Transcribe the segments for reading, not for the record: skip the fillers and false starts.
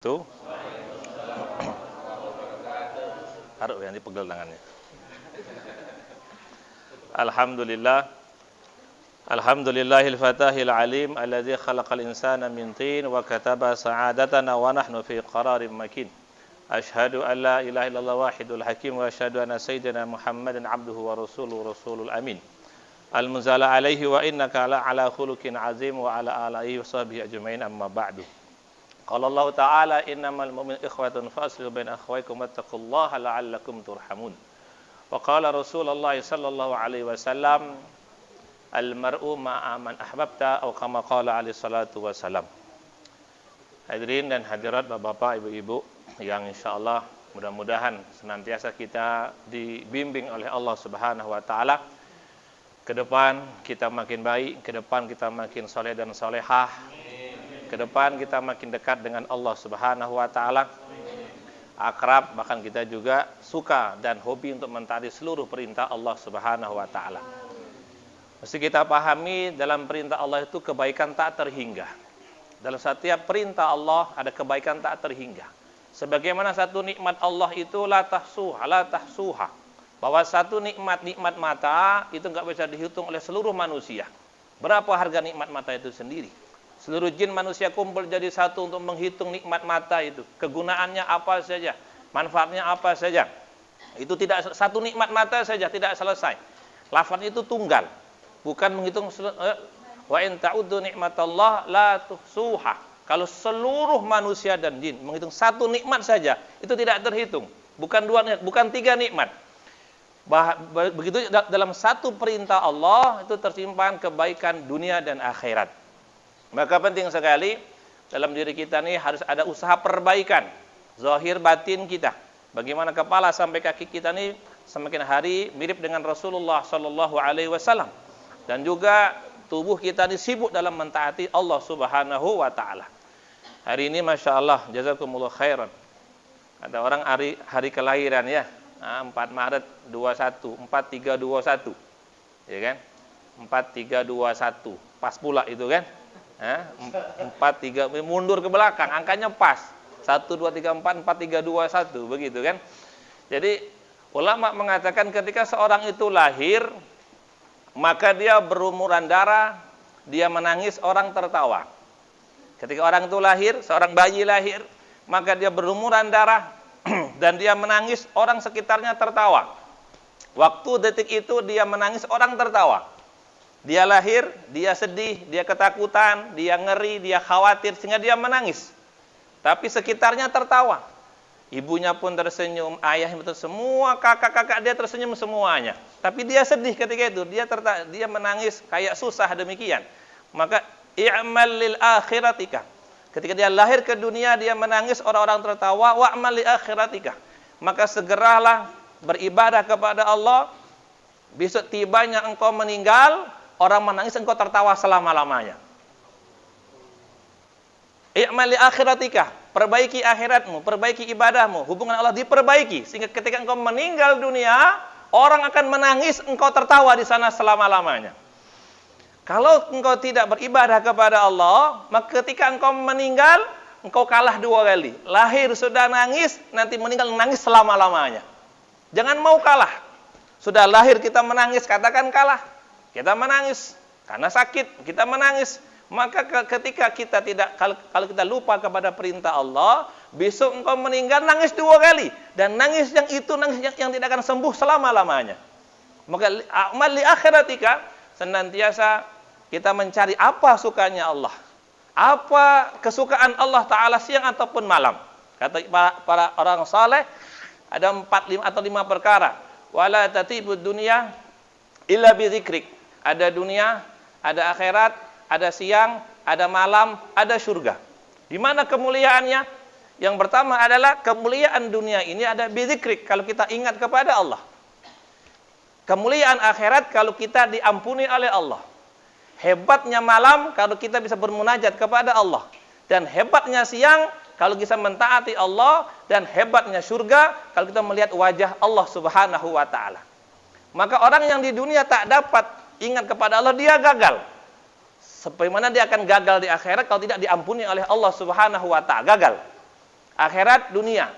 wabarakatuh. Taruh yang dipegel tangannya. Alhamdulillahil fatahil alim alladzi khalaqal insana min tin wa kataba sa'adatana wa nahnu fi qararin makin. Asyhadu an la ilaha illallah wahidul hakim wa asyhadu anna sayyidina Muhammadan abduhu wa rasuluhu rasulul amin. Al-munzala alaihi wa innaka ala khuluqin azim wa ala alihi wa sahbihi ajmain amma ba'du. Qala Allah Ta'ala innamal mu'minuna ikhwatun faslihu baina akhawaykum wattaqullaha la'allakum turhamun. Wa qala Rasulullah sallallahu alaihi wasallam al-mar'u ma'a man ahbabta atau kama qala alaihi salatu wasalam. Hadirin dan hadirat Bapak-bapak, Ibu-ibu yang insyaallah mudah-mudahan senantiasa kita dibimbing oleh Allah Subhanahu wa taala. Ke depan kita makin baik, ke depan kita makin soleh dan solehah, ke depan kita makin dekat dengan Allah Subhanahu wa taala, akrab, bahkan kita juga suka dan hobi untuk mentaati seluruh perintah Allah Subhanahu wa taala. Mesti kita pahami dalam perintah Allah itu kebaikan tak terhingga. Dalam setiap perintah Allah ada kebaikan tak terhingga. Sebagaimana satu nikmat Allah itu la tahsuha. Bahwa satu nikmat mata itu enggak bisa dihitung oleh seluruh manusia. Berapa harga nikmat mata itu sendiri? Seluruh jin manusia kumpul jadi satu untuk menghitung nikmat mata itu. Kegunaannya apa saja, manfaatnya apa saja. Itu tidak satu nikmat mata saja tidak selesai. Lafaz itu tunggal. Bukan menghitung wa in ta'uddu nikmatallah la tuhsuha. Kalau seluruh manusia dan jin menghitung satu nikmat saja, itu tidak terhitung. Bukan dua nikmat, bukan tiga nikmat. Begitu dalam satu perintah Allah itu tersimpan kebaikan dunia dan akhirat. Maka penting sekali dalam diri kita nih harus ada usaha perbaikan zahir batin kita. Bagaimana kepala sampai kaki kita nih semakin hari mirip dengan Rasulullah sallallahu alaihi wasallam, dan juga tubuh kita nih sibuk dalam mentaati Allah Subhanahu wa taala. Hari ini Masya Allah, jazakumullah khairan. Ada orang hari kelahiran ya. 4 Maret 21, 4321. Ya kan? 4321. Pas pula itu kan? 43 mundur ke belakang, angkanya pas. 1 2 3 4 4 3 2 1 begitu kan? Jadi ulama mengatakan ketika seorang itu lahir, maka dia berumuran darah, dia menangis, orang tertawa. Ketika orang itu lahir, seorang bayi lahir, maka dia berumuran darah dan dia menangis, orang sekitarnya tertawa. Waktu detik itu dia menangis, orang tertawa. Dia lahir, dia sedih, dia ketakutan, dia ngeri, dia khawatir, sehingga dia menangis. Tapi sekitarnya tertawa. Ibunya pun tersenyum, ayahnya pun semua kakak-kakak dia tersenyum semuanya. Tapi dia sedih ketika itu, dia menangis kayak susah demikian. Maka i'mal lil akhiratika. Ketika dia lahir ke dunia, dia menangis, orang-orang tertawa, wa'mal li akhiratika. Maka segeralah beribadah kepada Allah. Besok tibanya engkau meninggal, orang menangis, engkau tertawa selama-lamanya. I'mal li akhiratika. Perbaiki akhiratmu, perbaiki ibadahmu, hubungan Allah diperbaiki. Sehingga ketika engkau meninggal dunia, orang akan menangis, engkau tertawa di sana selama-lamanya. Kalau engkau tidak beribadah kepada Allah, maka ketika engkau meninggal, engkau kalah dua kali. Lahir sudah nangis, nanti meninggal nangis selama-lamanya. Jangan mau kalah. Sudah lahir kita menangis, katakan kalah. Kita menangis karena sakit, kita menangis. Maka ketika kita kalau kita lupa kepada perintah Allah, besok engkau meninggal nangis dua kali, dan nangis yang itu nangis yang tidak akan sembuh selama-lamanya. Maka amal li akhiratika, senantiasa kita mencari apa sukanya Allah, apa kesukaan Allah Ta'ala siang ataupun malam. Kata para orang saleh, ada 4 atau 5 perkara. Wala tatibud dunya illa bizikrik. Ada dunia, ada akhirat, ada siang, ada malam, ada surga. Di mana kemuliaannya? Yang pertama adalah kemuliaan dunia ini ada bizikrik, kalau kita ingat kepada Allah. Kemuliaan akhirat kalau kita diampuni oleh Allah. Hebatnya malam kalau kita bisa bermunajat kepada Allah. Dan hebatnya siang kalau bisa mentaati Allah. Dan hebatnya surga kalau kita melihat wajah Allah Subhanahu wa ta'ala. Maka orang yang di dunia tak dapat ingat kepada Allah, dia gagal. Sebagaimana dia akan gagal di akhirat kalau tidak diampuni oleh Allah Subhanahu wa ta'ala. Gagal. Akhirat dunia.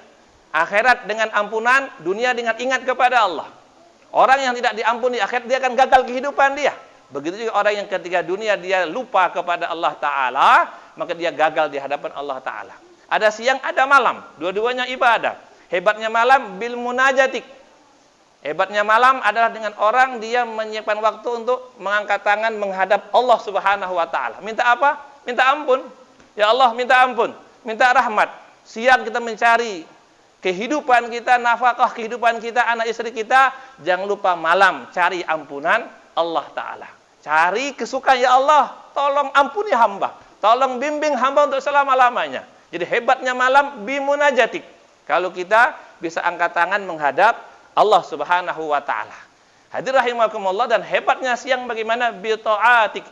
Akhirat dengan ampunan, dunia dengan ingat kepada Allah. Orang yang tidak diampuni akhirat, dia akan gagal kehidupan dia. Begitu juga orang yang ketika dunia dia lupa kepada Allah Ta'ala, maka dia gagal di hadapan Allah Ta'ala. Ada siang, ada malam. Dua-duanya ibadah. Hebatnya malam bil munajatik. Hebatnya malam adalah dengan orang dia menyiapkan waktu untuk mengangkat tangan menghadap Allah Subhanahu wa Ta'ala. Minta apa? Minta ampun. Ya Allah, minta ampun. Minta rahmat. Siang kita mencari kehidupan kita, nafkah kehidupan kita, anak istri kita. Jangan lupa malam cari ampunan Allah Ta'ala. Cari kesukaan, ya Allah, tolong ampuni hamba. Tolong bimbing hamba untuk selama-lamanya. Jadi hebatnya malam bimunajatik. Kalau kita bisa angkat tangan menghadap Allah Subhanahu wa Ta'ala. Hadir rahimakumullah, dan hebatnya siang bagaimana? Bita'atik.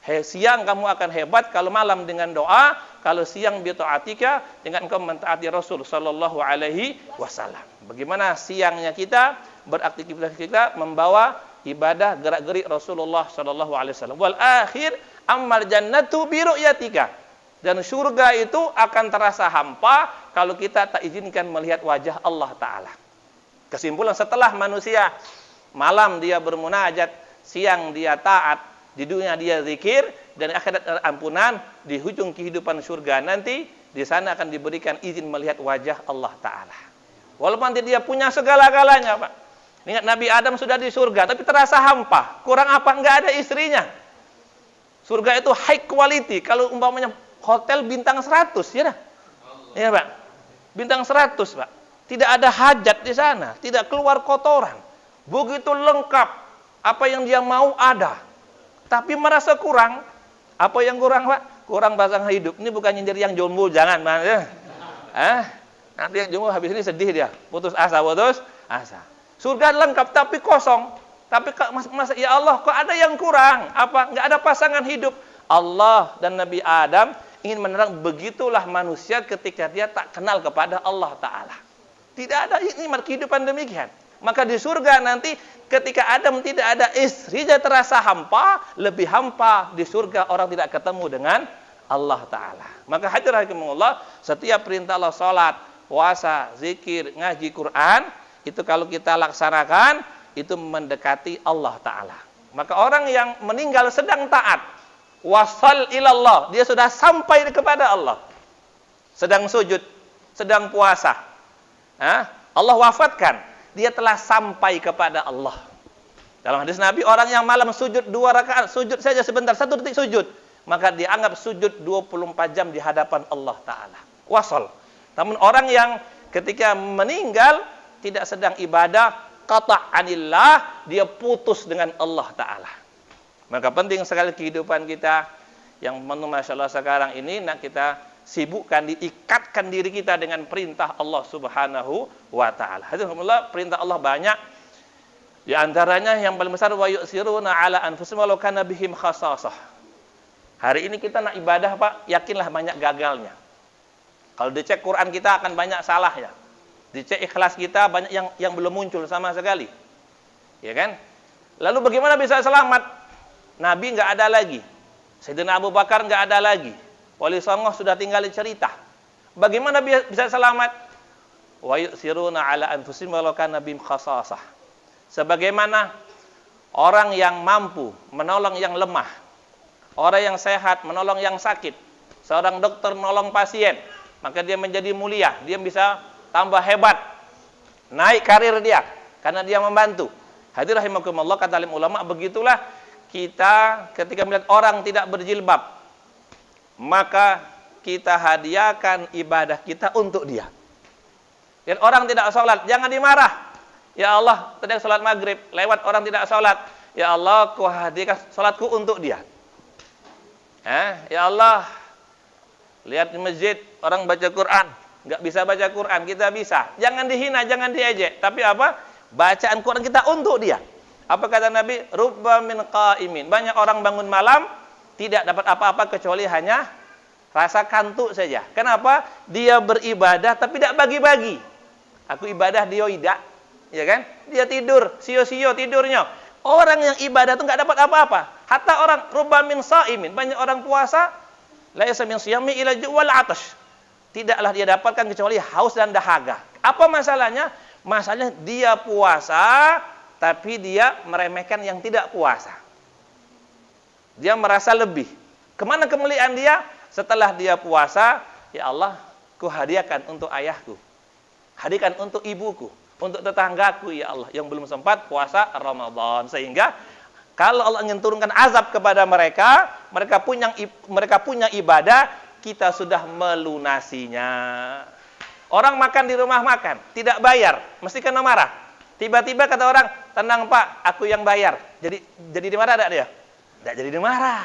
Siang kamu akan hebat kalau malam dengan doa, kalau siang bita'atika dengan engkau mentaati Rasul sallallahu alaihi wasallam. Bagaimana siangnya kita beraktivitas kita membawa ibadah gerak-gerik Rasulullah sallallahu alaihi wasallam. Wal akhir ammal jannatu bi ru'yatika. Dan surga itu akan terasa hampa kalau kita tak izinkan melihat wajah Allah Ta'ala. Kesimpulan, setelah manusia malam dia bermunajat, siang dia taat, di dunia dia zikir, dan akhirat ampunan, di hujung kehidupan surga nanti, di sana akan diberikan izin melihat wajah Allah Ta'ala. Walaupun nanti dia punya segala-galanya, Pak. Ingat Nabi Adam sudah di surga, tapi terasa hampa. Kurang apa? Enggak ada istrinya. Surga itu high quality. Kalau umpamanya hotel bintang 100, ya dah. Iya, Pak. Bintang 100, Pak. Tidak ada hajat di sana, tidak keluar kotoran. Begitu lengkap, apa yang dia mau ada. Tapi merasa kurang. Apa yang kurang, Pak? Kurang pasangan hidup. Ini bukan nyindir yang jomblo, jangan, Pak. Nanti yang jomblo habis ini sedih dia. Putus asa. Surga lengkap tapi kosong. Tapi masa ya Allah, kok ada yang kurang? Apa? Enggak ada pasangan hidup. Allah dan Nabi Adam ingin menerang, begitulah manusia ketika dia tak kenal kepada Allah Ta'ala. Tidak ada nikmat kehidupan demikian. Maka di surga nanti ketika Adam tidak ada istri, dia terasa hampa. Lebih hampa di surga orang tidak ketemu dengan Allah Ta'ala. Maka hadir rahimakumullah, setiap perintah Allah, salat, puasa, zikir, ngaji Quran, itu kalau kita laksanakan, itu mendekati Allah Ta'ala. Maka orang yang meninggal sedang taat, wasal ilallah, dia sudah sampai kepada Allah. Sedang sujud, sedang puasa. Allah wafatkan, dia telah sampai kepada Allah. Dalam hadis Nabi, orang yang malam sujud 2 rakaat, sujud saja sebentar, 1 detik sujud, maka dianggap sujud 24 jam di hadapan Allah Ta'ala. Wasal. Namun orang yang ketika meninggal tidak sedang ibadah, qata'anillah, dia putus dengan Allah Ta'ala. Maka penting sekali kehidupan kita yang masya Allah sekarang ini, nak kita sibukkan, diikatkan diri kita dengan perintah Allah Subhanahu wa Ta'ala. Alhamdulillah, perintah Allah banyak. Di antaranya yang paling besar, wa yu'siruna ala anfusihim walau kana bihim khasasah. Hari ini kita nak ibadah, Pak, yakinlah banyak gagalnya. Kalau dicek Quran kita akan banyak salahnya. Dicek ikhlas kita banyak yang belum muncul sama sekali. Ya kan? Lalu bagaimana bisa selamat? Nabi enggak ada lagi. Sayyidina Abu Bakar enggak ada lagi. Wali Songo sudah tinggal cerita. Bagaimana bisa selamat? Wa yu'siruna ala anfusihim walau kana bihim khasasah. Sebagaimana orang yang mampu menolong yang lemah, orang yang sehat menolong yang sakit, seorang dokter menolong pasien, maka dia menjadi mulia, dia bisa tambah hebat, naik karir dia karena dia membantu. Hadir rahimakumullah, kata alim ulama, begitulah kita ketika melihat orang tidak berjilbab, maka kita hadiahkan ibadah kita untuk dia. Dan orang tidak sholat, jangan dimarah. Ya Allah, tadi sholat maghrib, lewat orang tidak sholat. Ya Allah, ku hadiahkan sholatku untuk dia. Ya Allah, lihat di masjid, orang baca Quran. Nggak bisa baca Quran, kita bisa. Jangan dihina, jangan diejek. Tapi apa? Bacaan Quran kita untuk dia. Apa kata Nabi? Rubba min qa'imin. Banyak orang bangun malam, tidak dapat apa-apa kecuali hanya rasa kantuk saja. Kenapa? Dia beribadah tapi tidak bagi-bagi. Aku ibadah, dia tidak, ya kan? Dia tidur, sio-sio tidurnya. Orang yang ibadah itu enggak dapat apa-apa. Hatta orang rubba min sha'imin, banyak orang puasa, laisa min siyami ila ju'wal atash. tidaklah dia dapatkan kecuali haus dan dahaga. Apa masalahnya? Masalahnya dia puasa, tapi dia meremehkan yang tidak puasa. Dia merasa lebih. Kemana kemuliaan dia? Setelah dia puasa, ya Allah, ku hadiahkan untuk ayahku, hadiahkan untuk ibuku, untuk tetanggaku, ya Allah, yang belum sempat puasa Ramadan. Sehingga kalau Allah ingin turunkan azab kepada mereka, mereka punya ibadah, kita sudah melunasinya. Orang makan di rumah makan, tidak bayar, mesti kena marah. Tiba-tiba kata orang, tenang Pak, aku yang bayar. Jadi dimarah tidak dia? Tidak jadi dimarah.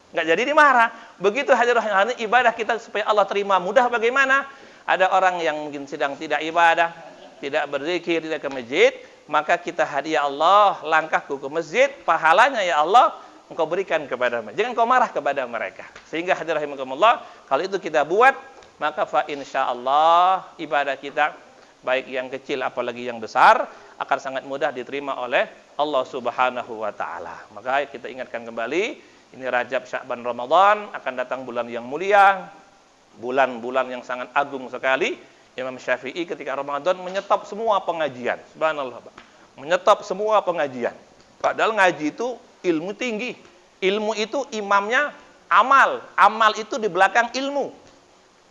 Nggak jadi dimarah. Begitu hadirnya ibadah kita supaya Allah terima mudah bagaimana? Ada orang yang mungkin sedang tidak ibadah, tidak berzikir, tidak ke masjid, maka kita hadiah Allah, langkahku ke masjid, pahalanya ya Allah, engkau berikan kepada mereka. Jangan kau marah kepada mereka. Sehingga hadir rahimakumullah, kalau itu kita buat, maka fa insyaallah ibadah kita, baik yang kecil apalagi yang besar, akan sangat mudah diterima oleh Allah Subhanahu wa taala. Maka kita ingatkan kembali, ini Rajab, Sya'ban, Ramadan, akan datang bulan yang mulia, bulan-bulan yang sangat agung sekali. Imam Syafi'i ketika Ramadan menyetop semua pengajian. Subhanallah, Pak. Menyetop semua pengajian. Padahal ngaji itu ilmu tinggi. Ilmu itu imamnya amal. Amal itu di belakang ilmu.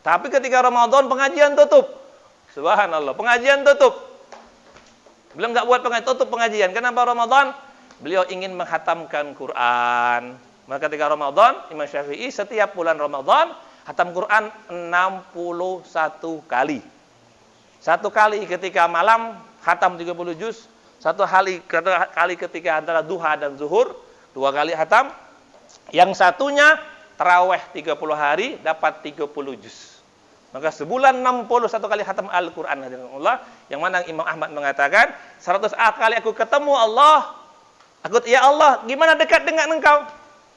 Tapi ketika Ramadan pengajian tutup. Subhanallah, pengajian tutup. Beliau nggak buat pengajian, tutup pengajian. Kenapa Ramadan? Beliau ingin menghatamkan Quran. Maka ketika Ramadan, Imam Syafi'i setiap bulan Ramadan khatam Quran 61 kali. Satu kali ketika malam khatam 30 juz, satu kali ketika antara duha dan zuhur, 2 kali khatam. Yang satunya tarawih 30 hari dapat 30 juz. Maka sebulan 61 kali khatam Al-Qur'an, Allah, yang mana Imam Ahmad mengatakan 100 kali aku ketemu Allah, ya Allah, gimana dekat dengan engkau?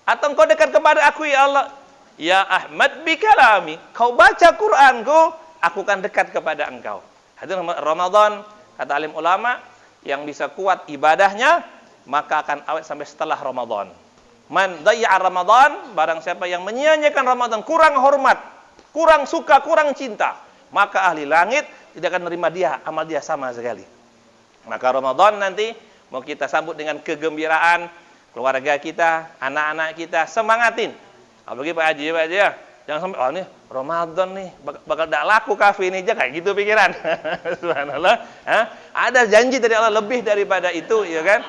Atau engkau dekat kepada aku ya Allah? Ya Ahmad bi kalami, kau baca Qur'anku, aku akan dekat kepada engkau. Hadir Ramadan, kata alim ulama, yang bisa kuat ibadahnya, maka akan awet sampai setelah Ramadan. Man dayya'a Ramadan, barang siapa yang menyia-nyiakan Ramadan, kurang hormat, kurang suka, kurang cinta, maka ahli langit tidak akan menerima dia, amal dia sama sekali. Maka Ramadan nanti mau kita sambut dengan kegembiraan, keluarga kita, anak-anak kita, semangatin. Apalagi Pak Haji, Pak Haji ya, jangan sampai, oh nih Ramadan nih, bakal tidak laku kafe ini aja, kayak gitu pikiran. Subhanallah. Ada janji dari Allah lebih daripada itu, ya kan?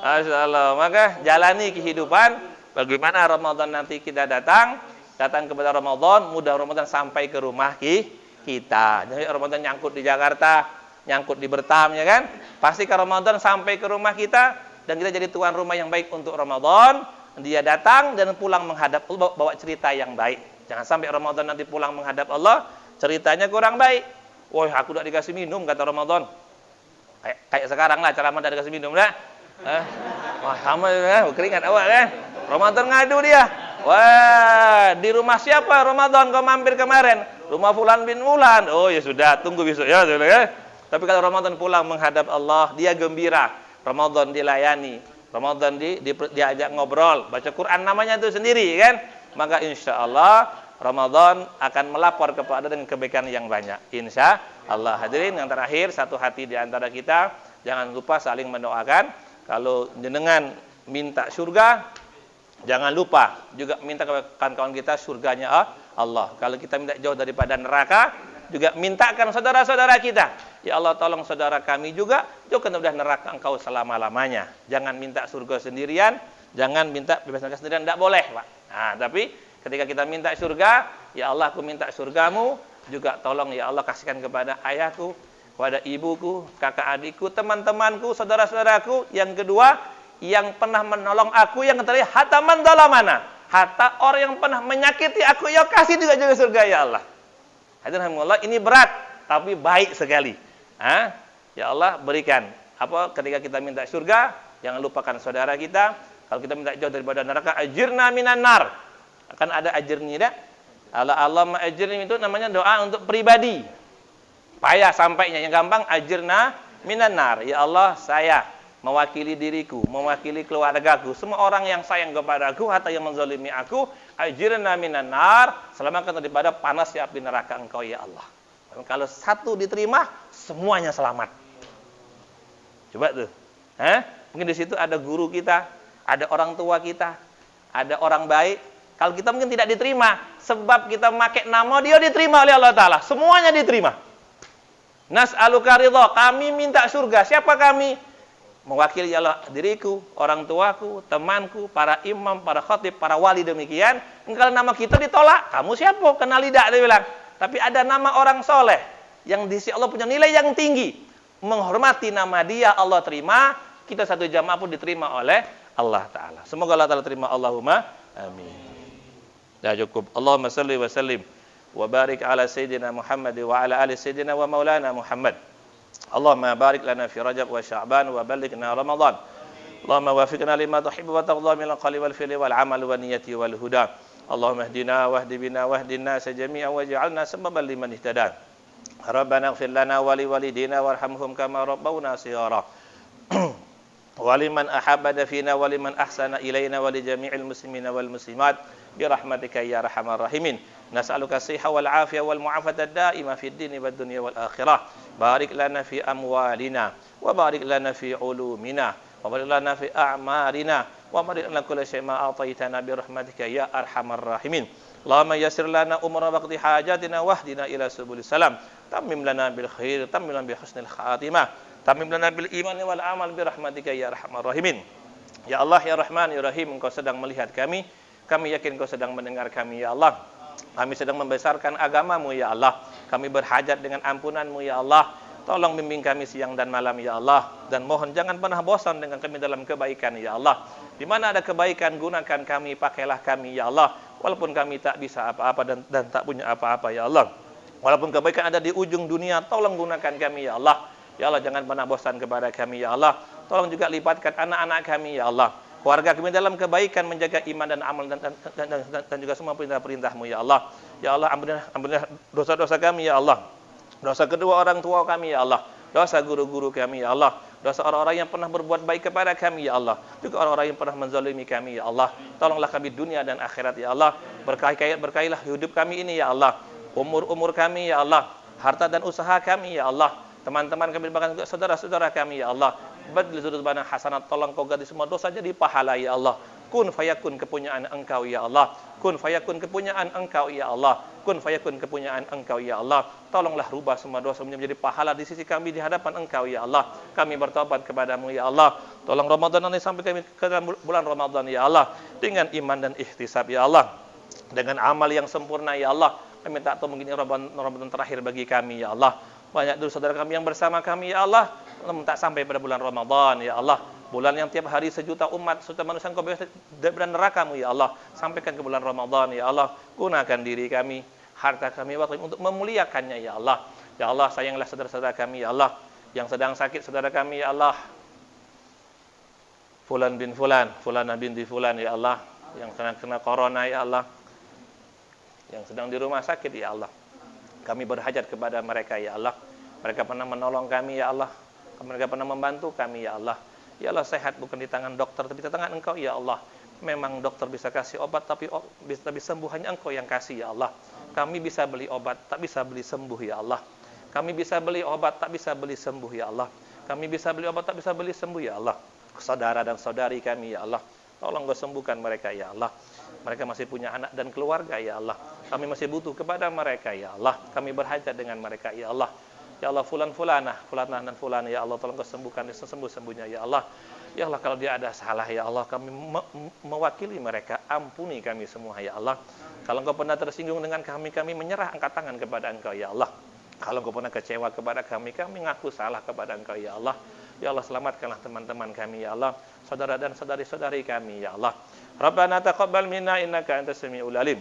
Masya Allah. Maka jalani kehidupan, bagaimana Ramadan nanti kita datang kepada Ramadan, mudah Ramadan sampai ke rumah kita. Jadi Ramadan nyangkut di Jakarta, nyangkut di Bertam, ya kan? Pasti ke Ramadan sampai ke rumah kita, dan kita jadi tuan rumah yang baik untuk Ramadan. Dia datang dan pulang menghadap Allah, bawa cerita yang baik. Jangan sampai Ramadan nanti pulang menghadap Allah, ceritanya kurang baik. Wah, aku udah dikasih minum, kata Ramadan. Kayak sekarang lah, cara tidak dikasih minum lah. Wah, sama ya, keringat awak kan. Ramadan ngadu dia. Wah, di rumah siapa Ramadan kau mampir kemarin? Rumah Fulan bin Fulan. Oh ya sudah, tunggu besok ya, sudah ya. Tapi kalau Ramadan pulang menghadap Allah, dia gembira. Ramadan dilayani, Ramadan diajak ngobrol, baca Quran namanya itu sendiri kan, maka insya Allah Ramadan akan melapor kepada dengan kebaikan yang banyak. Insya Allah. Hadirin yang terakhir, satu hati di antara kita, jangan lupa saling mendoakan. Kalau jenengan minta surga, jangan lupa juga minta kepada kawan-kawan kita surganya Allah. Kalau kita minta jauh daripada neraka, juga mintakan saudara-saudara kita, ya Allah tolong saudara kami juga jauhkan dari neraka engkau selama-lamanya. Jangan minta surga sendirian, jangan minta bebas neraka sendirian, tidak boleh Pak. Nah, tapi ketika kita minta surga, ya Allah aku minta surgamu, juga tolong ya Allah kasihkan kepada ayahku, kepada ibuku, kakak adikku, teman-temanku, saudara-saudaraku. Yang kedua, yang pernah menolong aku, yang ketiga hatta man zalamana, hatta orang yang pernah menyakiti aku, ya kasih juga surga ya Allah. Hadirin rahimakumullah, ini berat tapi baik sekali. Ya Allah berikan. Ketika kita minta surga, jangan lupakan saudara kita. Kalau kita minta jauh daripada neraka, ajirna minan nar. Akan ada ajirnya tidak? Allah ajirni itu namanya doa untuk pribadi. Payah sampainya, yang gampang ajirna minan nar. Ya Allah, saya mewakili diriku, mewakili keluargaku, semua orang yang sayang kepadaku atau yang menzalimi aku, ajirna minan nar, selamatkan daripada panasnya api neraka Engkau ya Allah. Dan kalau satu diterima, semuanya selamat. Coba tuh. Mungkin di situ ada guru kita, ada orang tua kita, ada orang baik. Kalau kita mungkin tidak diterima, sebab kita memakai nama dia diterima oleh Allah Ta'ala. Semuanya diterima. Nas'aluka ridha, kami minta surga. Siapa kami? Mewakili Allah, diriku, orang tuaku, temanku, para imam, para khatib, para wali demikian. Kalau nama kita ditolak, kamu siapa? Kenal tidak, dia bilang. Tapi ada nama orang soleh, yang di sisi Allah punya nilai yang tinggi. Menghormati nama dia, Allah terima. Kita satu jamaah pun diterima oleh Allah Ta'ala. Semoga Allah Ta'ala terima. Allahumma amin. Ya cukup. Allahumma salli wa sallim wa barik ala sayyidina Muhammad wa ala ali sayyidina wa maulana Muhammad. Allahumma barik lana fi Rajab wa Sya'ban wa ballighna Ramadan. Allahumma wafiqna lima tuhibbu wa tarda min al-qawli wal fi'li wal 'amali wan niyyati wal huda. Allahumma ihdina wahdi bina wahdin nas jami'an waj'alna sababan liman ihtada. Rabbana ighfir lana wa li walidina warhamhum kama rabbawna shighara. Waliman ahabbana fina waliman ahsana ilaina wali jami'il muslimina wal muslimat birahmatika ya arhamar rahimin. Nas'aluka as-sihha wal 'afiyah wal mu'afata ad-da'ima fid dini wad dunya wal akhirah. Barik lana fi amwalina wa barik lana fi ulumina wa barik lana fi a'marina wa barik lana kulla syai'in ma a'taytana birahmatika ya arhamar rahimin. Allahumma yassir lana umura waqti hajatina wahdina ila subulis salam. Tammim lana bil khair, tammim lana bi husnil khatimah. Tamim lana bil iman wal amal bi rahmatika ya arhamar rahimin. Ya Allah ya Rahman ya Rahim, Engkau sedang melihat kami yakin Engkau sedang mendengar kami ya Allah. Kami sedang membesarkan agamamu ya Allah. Kami berhajat dengan ampunanmu ya Allah. Tolong bimbing kami siang dan malam ya Allah. Dan mohon jangan pernah bosan dengan kami dalam kebaikan ya Allah. Di mana ada kebaikan gunakan kami, pakailah kami ya Allah. Walaupun kami tak bisa apa-apa dan tak punya apa-apa ya Allah. Walaupun kebaikan ada di ujung dunia, tolong gunakan kami ya Allah. Ya Allah, jangan pernah bosan kepada kami ya Allah. Tolong juga libatkan anak-anak kami ya Allah. Keluarga kami dalam kebaikan, menjaga iman dan amal dan juga semua perintah-perintah-Mu ya Allah. Ya Allah, ampunilah dosa-dosa kami ya Allah. Dosa kedua orang tua kami ya Allah. Dosa guru-guru kami ya Allah. Dosa orang-orang yang pernah berbuat baik kepada kami ya Allah. Juga orang-orang yang pernah menzalimi kami ya Allah. Tolonglah kami dunia dan akhirat ya Allah. Berkahilah hidup kami ini ya Allah. Umur kami ya Allah. Harta dan usaha kami ya Allah. Teman-teman kami, bahkan juga saudara-saudara kami ya Allah. Badli sudut-bana hasanat, tolong Kau ganti semua dosa jadi pahala ya Allah. Kun fayakun kepunyaan Engkau ya Allah. Kun fayakun kepunyaan Engkau ya Allah. Kun fayakun kepunyaan Engkau ya Allah. Tolonglah rubah semua dosa menjadi pahala di sisi kami di hadapan Engkau ya Allah. Kami bertobat kepadamu ya Allah. Tolong Ramadan ini sampai kami ke dalam bulan Ramadan ya Allah. Dengan iman dan ihtisab ya Allah. Dengan amal yang sempurna ya Allah. Kami tak tahu mungkin Ramadan terakhir bagi kami ya Allah. Banyak dulu saudara kami yang bersama kami ya Allah, namun tak sampai pada bulan Ramadan ya Allah. Bulan yang tiap hari sejuta umat, sejuta manusia Engkau bebas dari neraka-Mu ya Allah. Sampaikan ke bulan Ramadan ya Allah. Gunakan diri kami, harta kami, waktu kami untuk memuliakannya ya Allah. Ya Allah, sayanglah saudara-saudara kami ya Allah. Yang sedang sakit saudara kami ya Allah. Fulan bin Fulan, Fulanah binti Fulan ya Allah. Yang kena corona ya Allah. Yang sedang di rumah sakit ya Allah. Kami berhajat kepada mereka ya Allah. Mereka pernah menolong kami ya Allah. Mereka pernah membantu kami ya Allah. Ya Allah, sehat bukan di tangan dokter, tapi di tangan Engkau ya Allah. Memang dokter bisa kasih obat, tapi bisa sembuh hanya Engkau yang kasih ya Allah. Kami bisa beli obat, tak bisa beli sembuh ya Allah. Kami bisa beli obat, tak bisa beli sembuh ya Allah. Kami bisa beli obat, tak bisa beli sembuh ya Allah. Saudara dan saudari kami ya Allah. Tolong Kau sembuhkan mereka ya Allah. Mereka masih punya anak dan keluarga ya Allah. Kami masih butuh kepada mereka ya Allah. Kami berhajat dengan mereka ya Allah. Ya Allah, fulanah dan fulan ya Allah, tolong Kau sembuhkan sesembuh-sembuhnya ya Allah. Ya Allah, kalau dia ada salah ya Allah, kami mewakili mereka, ampuni kami semua ya Allah. Kalau Engkau pernah tersinggung dengan kami menyerah angkat tangan kepada Engkau ya Allah. Kalau Engkau pernah kecewa kepada kami ngaku salah kepada Engkau ya Allah. Ya Allah, selamatkanlah teman-teman kami ya Allah, saudara dan saudari-saudari kami ya Allah. Rabbana taqabbal minna innaka antas samiul alim.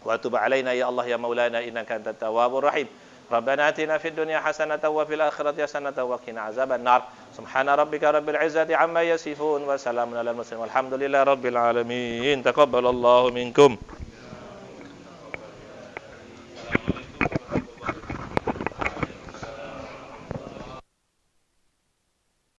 Wa tub alaina ya Allah ya maulana innaka antat tawwabur rahim. Rabbana atina fid dunya hasanatan wa fil akhirati hasanatan wa qina azaban nar. Subhana rabbika rabbil izzati amma yasifun wa salamun alal mursalin walhamdulillahi rabbil alamin. Taqabbalallahu minkum.